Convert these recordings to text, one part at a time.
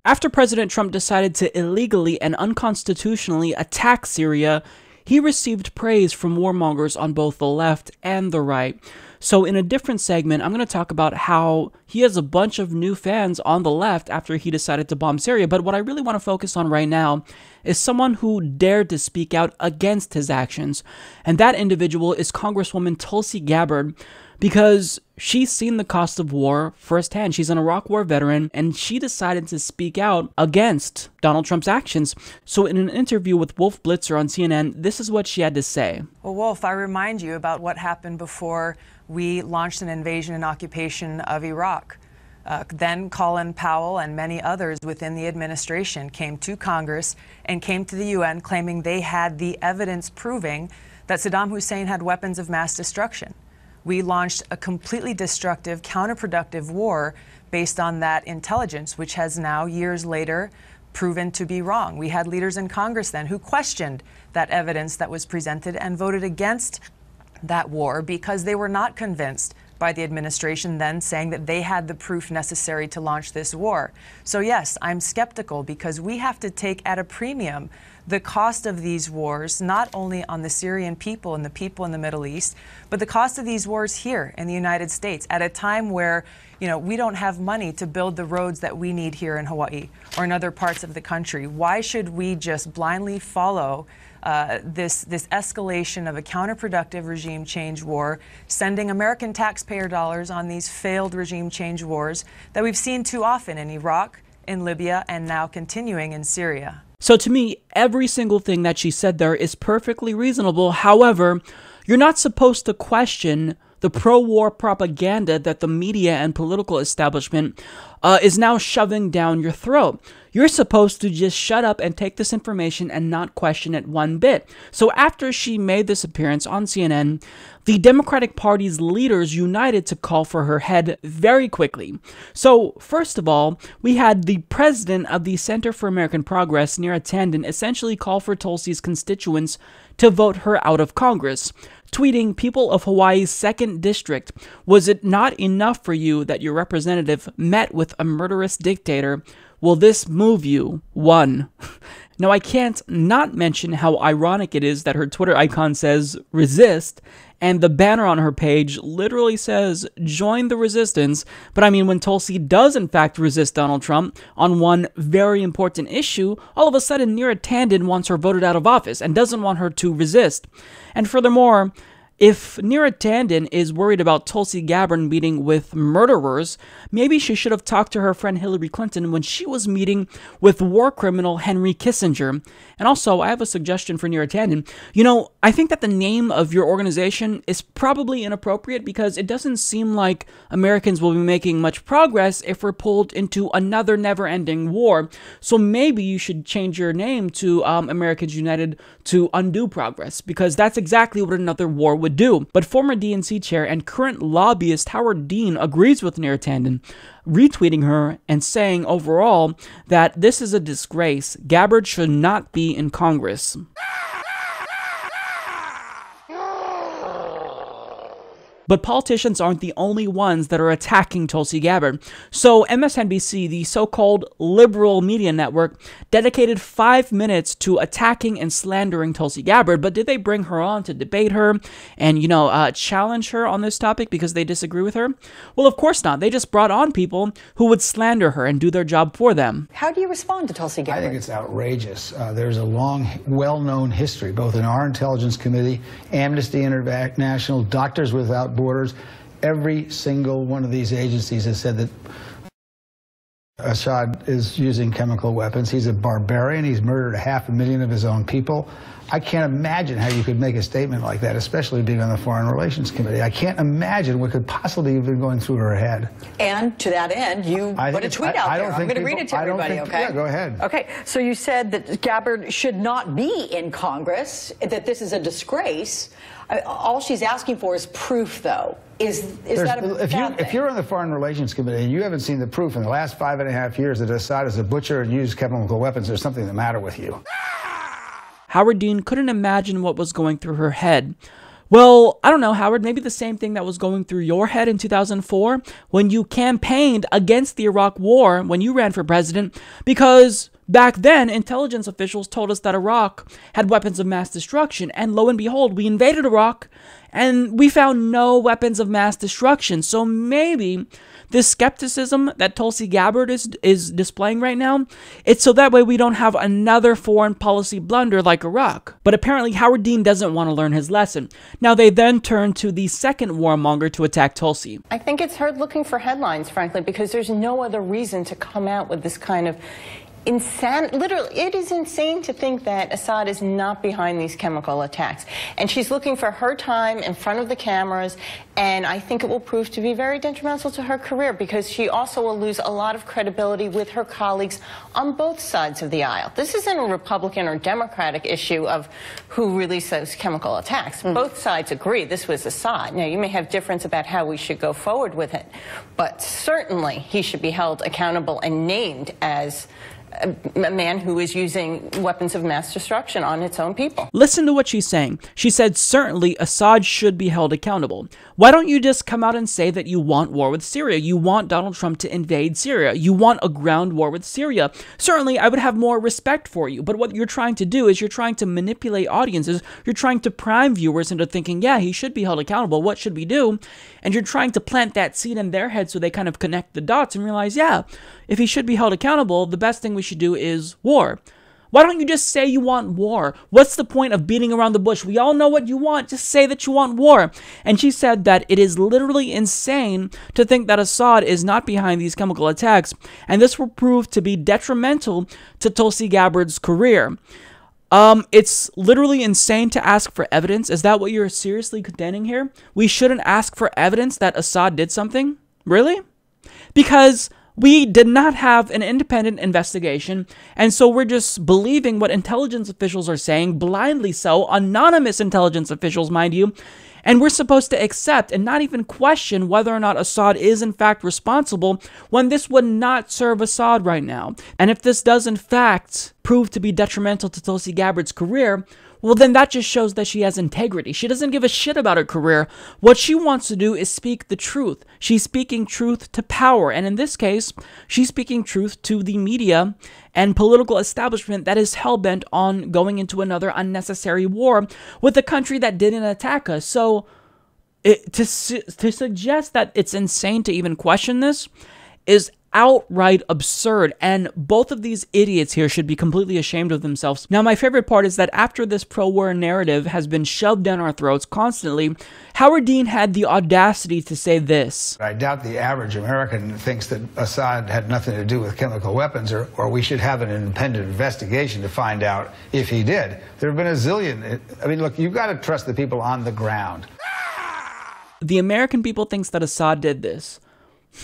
After President Trump decided to illegally and unconstitutionally attack Syria, he received praise from warmongers on both the left and the right. So in a different segment, I'm going to talk about how he has a bunch of new fans on the left after he decided to bomb Syria. But what I really want to focus on right now is someone who dared to speak out against his actions. And that individual is Congresswoman Tulsi Gabbard, because she's seen the cost of war firsthand. She's an Iraq War veteran, and she decided to speak out against Donald Trump's actions. So in an interview with Wolf Blitzer on CNN, this is what she had to say. Well, Wolf, I remind you about what happened before we launched an invasion and occupation of Iraq. Then Colin Powell and many others within the administration came to Congress and came to the UN claiming they had the evidence proving that Saddam Hussein had weapons of mass destruction. We launched a completely destructive, counterproductive war based on that intelligence, which has now, years later, proven to be wrong. We had leaders in Congress then who questioned that evidence that was presented and voted against that war because they were not convinced by the administration then, saying that they had the proof necessary to launch this war. So yes, I'm skeptical because we have to take at a premium the cost of these wars, not only on the Syrian people and the people in the Middle East, but the cost of these wars here in the United States at a time where, we don't have money to build the roads that we need here in Hawaii or in other parts of the country. Why should we just blindly follow this escalation of a counterproductive regime change war, sending American taxpayer dollars on these failed regime change wars that we've seen too often in Iraq, in Libya, and now continuing in Syria? So to me, every single thing that she said there is perfectly reasonable. However, you're not supposed to question the pro-war propaganda that the media and political establishment is now shoving down your throat. You're supposed to just shut up and take this information and not question it one bit. So after she made this appearance on CNN, the Democratic Party's leaders united to call for her head very quickly. So first of all, we had the president of the Center for American Progress, Neera Tanden, essentially call for Tulsi's constituents to vote her out of Congress, tweeting, "People of Hawaii's 2nd District, was it not enough for you that your representative met with a murderous dictator? Will this move you? 1. Now, I can't not mention how ironic it is that her Twitter icon says resist, and the banner on her page literally says join the resistance. But I mean, when Tulsi does in fact resist Donald Trump on one very important issue, all of a sudden Neera Tanden wants her voted out of office and doesn't want her to resist. And furthermore, if Neera Tanden is worried about Tulsi Gabbard meeting with murderers, maybe she should have talked to her friend Hillary Clinton when she was meeting with war criminal Henry Kissinger. And also, I have a suggestion for Neera Tanden. I think that the name of your organization is probably inappropriate because it doesn't seem like Americans will be making much progress if we're pulled into another never-ending war. So maybe you should change your name to Americans United to Undo Progress, because that's exactly what another war would do. But former DNC chair and current lobbyist Howard Dean agrees with Neera Tanden, retweeting her and saying overall that this is a disgrace. Gabbard should not be in Congress. But politicians aren't the only ones that are attacking Tulsi Gabbard. So MSNBC, the so-called liberal media network, dedicated 5 minutes to attacking and slandering Tulsi Gabbard. But did they bring her on to debate her and, challenge her on this topic because they disagree with her? Well, of course not. They just brought on people who would slander her and do their job for them. How do you respond to Tulsi Gabbard? I think it's outrageous. There's a long, well-known history, both in our Intelligence Committee, Amnesty International, Doctors Without Borders. Every single one of these agencies has said that Assad is using chemical weapons. He's a barbarian. He's murdered 500,000 of his own people. I can't imagine how you could make a statement like that, especially being on the Foreign Relations Committee. I can't imagine what could possibly have been going through her head. And to that end, you put a tweet out there. I'm going to read it to everybody, okay? Yeah, go ahead. Okay, so you said that Gabbard should not be in Congress, that this is a disgrace. All she's asking for is proof, though. Is that a bad thing? If you're on the Foreign Relations Committee and you haven't seen the proof in the last 5.5 years that Assad is a butcher and used chemical weapons, there's something the matter with you. Howard Dean couldn't imagine what was going through her head Well, I don't know, Howard, maybe the same thing that was going through your head in 2004 when you campaigned against the Iraq War when you ran for president, because back then, intelligence officials told us that Iraq had weapons of mass destruction, and lo and behold, we invaded Iraq, and we found no weapons of mass destruction. So maybe this skepticism that Tulsi Gabbard is displaying right now, it's so that way we don't have another foreign policy blunder like Iraq. But apparently Howard Dean doesn't want to learn his lesson. Now they then turn to the second warmonger to attack Tulsi. I think it's her looking for headlines, frankly, because there's no other reason to come out with this kind of literally, it is insane to think that Assad is not behind these chemical attacks. And she's looking for her time in front of the cameras, and I think it will prove to be very detrimental to her career, because she also will lose a lot of credibility with her colleagues on both sides of the aisle. This isn't a Republican or Democratic issue of who released those chemical attacks. Both sides agree this was Assad. Now, you may have difference about how we should go forward with it, but certainly he should be held accountable and named as a man who is using weapons of mass destruction on its own people. Listen to what she's saying. She said, certainly Assad should be held accountable. Why don't you just come out and say that you want war with Syria? You want Donald Trump to invade Syria. You want a ground war with Syria. Certainly, I would have more respect for you. But what you're trying to do is you're trying to manipulate audiences. You're trying to prime viewers into thinking, yeah, he should be held accountable. What should we do? And you're trying to plant that seed in their head so they kind of connect the dots and realize, yeah, if he should be held accountable, the best thing we should do is war. Why don't you just say you want war? What's the point of beating around the bush? We all know what you want. Just say that you want war. And she said that it is literally insane to think that Assad is not behind these chemical attacks, and this will prove to be detrimental to Tulsi Gabbard's career. It's literally insane to ask for evidence. Is that what you're seriously condemning here? We shouldn't ask for evidence that Assad did something? Really? Because we did not have an independent investigation, and so we're just believing what intelligence officials are saying, blindly so, anonymous intelligence officials, mind you, and we're supposed to accept and not even question whether or not Assad is in fact responsible when this would not serve Assad right now. And if this does in fact prove to be detrimental to Tulsi Gabbard's career, well, then that just shows that she has integrity. She doesn't give a shit about her career. What she wants to do is speak the truth. She's speaking truth to power. And in this case, she's speaking truth to the media and political establishment that is hell-bent on going into another unnecessary war with a country that didn't attack us. So to suggest that it's insane to even question this is outright absurd, and both of these idiots here should be completely ashamed of themselves. Now, my favorite part is that after this pro-war narrative has been shoved down our throats constantly, Howard Dean had the audacity to say this. I doubt the average American thinks that Assad had nothing to do with chemical weapons, or we should have an independent investigation to find out if he did. There have been a zillion. I mean, look, you've got to trust the people on the ground. The American people thinks that Assad did this.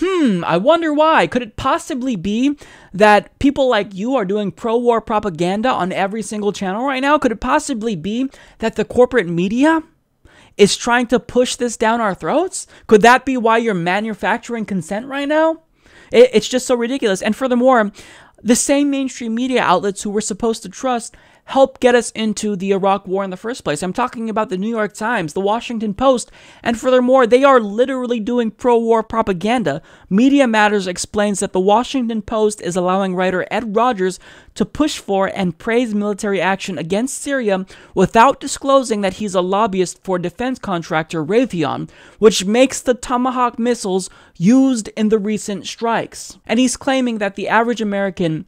I wonder why. Could it possibly be that people like you are doing pro-war propaganda on every single channel right now? Could it possibly be that the corporate media is trying to push this down our throats? Could that be why you're manufacturing consent right now? It's just so ridiculous. And furthermore, the same mainstream media outlets who we're supposed to trust helped get us into the Iraq War in the first place. I'm talking about the New York Times, the Washington Post, and furthermore, they are literally doing pro-war propaganda. Media Matters explains that the Washington Post is allowing writer Ed Rogers to push for and praise military action against Syria without disclosing that he's a lobbyist for defense contractor Raytheon, which makes the Tomahawk missiles used in the recent strikes. And he's claiming that the average American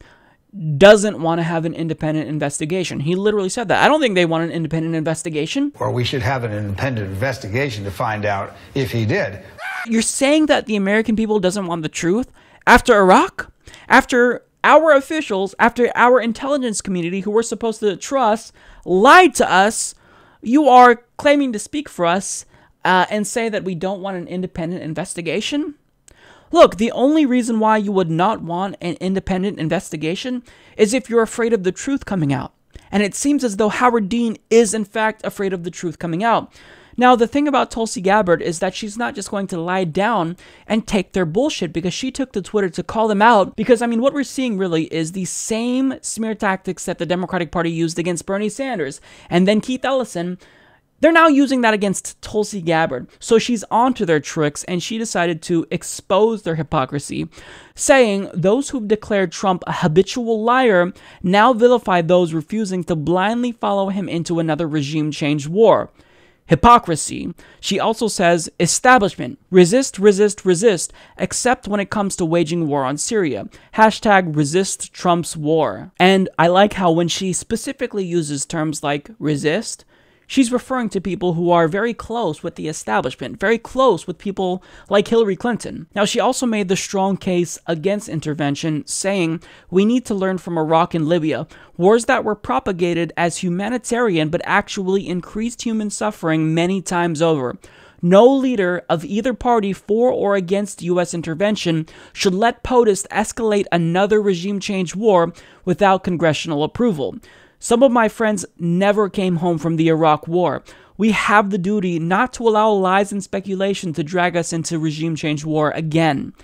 doesn't want to have an independent investigation. He literally said that. I don't think they want an independent investigation. Or we should have an independent investigation to find out if he did. You're saying that the American people doesn't want the truth after Iraq? After our officials, after our intelligence community who we're supposed to trust, lied to us, you are claiming to speak for us and say that we don't want an independent investigation? Look, the only reason why you would not want an independent investigation is if you're afraid of the truth coming out. And it seems as though Howard Dean is in fact afraid of the truth coming out. Now, the thing about Tulsi Gabbard is that she's not just going to lie down and take their bullshit, because she took to Twitter to call them out. Because, I mean, what we're seeing really is the same smear tactics that the Democratic Party used against Bernie Sanders. And then Keith Ellison They're now using that against Tulsi Gabbard, so she's onto their tricks, and she decided to expose their hypocrisy, saying those who've declared Trump a habitual liar now vilify those refusing to blindly follow him into another regime change war. Hypocrisy. She also says, establishment, resist, resist, resist, except when it comes to waging war on Syria. Hashtag resist Trump's war. And I like how when she specifically uses terms like resist, she's referring to people who are very close with the establishment, very close with people like Hillary Clinton. Now, she also made the strong case against intervention, saying, we need to learn from Iraq and Libya, wars that were propagated as humanitarian but actually increased human suffering many times over. No leader of either party for or against U.S. intervention should let POTUS escalate another regime change war without congressional approval. Some of my friends never came home from the Iraq War. We have the duty not to allow lies and speculation to drag us into regime change war again.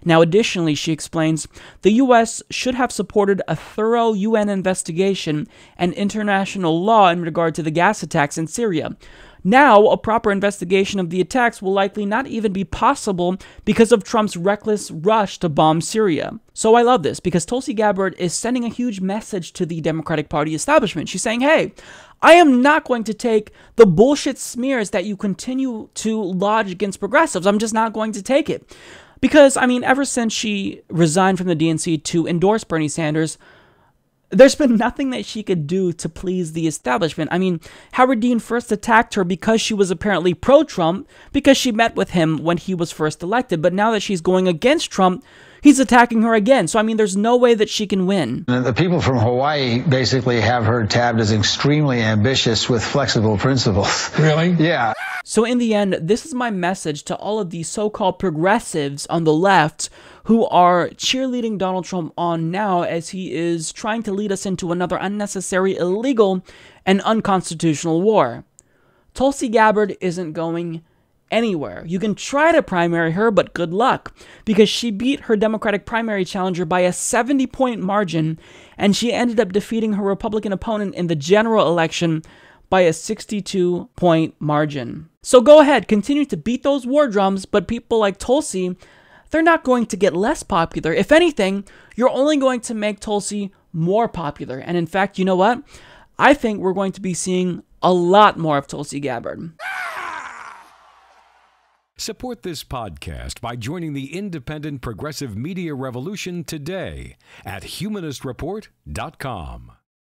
Now, additionally, she explains, the U.S. should have supported a thorough UN investigation and international law in regard to the gas attacks in Syria. Now, a proper investigation of the attacks will likely not even be possible because of Trump's reckless rush to bomb Syria. So I love this because Tulsi Gabbard is sending a huge message to the Democratic Party establishment. She's saying, hey, I am not going to take the bullshit smears that you continue to lodge against progressives. I'm just not going to take it. Because, I mean, ever since she resigned from the DNC to endorse Bernie Sanders, there's been nothing that she could do to please the establishment. I mean, Howard Dean first attacked her because she was apparently pro-Trump, because she met with him when he was first elected. But now that she's going against Trump, he's attacking her again. So, I mean, there's no way that she can win. The people from Hawaii basically have her tabbed as extremely ambitious with flexible principles. Really? Yeah. So in the end, this is my message to all of these so-called progressives on the left who are cheerleading Donald Trump on now as he is trying to lead us into another unnecessary, illegal, and unconstitutional war. Tulsi Gabbard isn't going anywhere. You can try to primary her, but good luck, because she beat her Democratic primary challenger by a 70-point margin, and she ended up defeating her Republican opponent in the general election by a 62-point margin. So go ahead, continue to beat those war drums, but people like Tulsi, they're not going to get less popular. If anything, you're only going to make Tulsi more popular. And in fact, you know what? I think we're going to be seeing a lot more of Tulsi Gabbard. Support this podcast by joining the independent progressive media revolution today at humanistreport.com.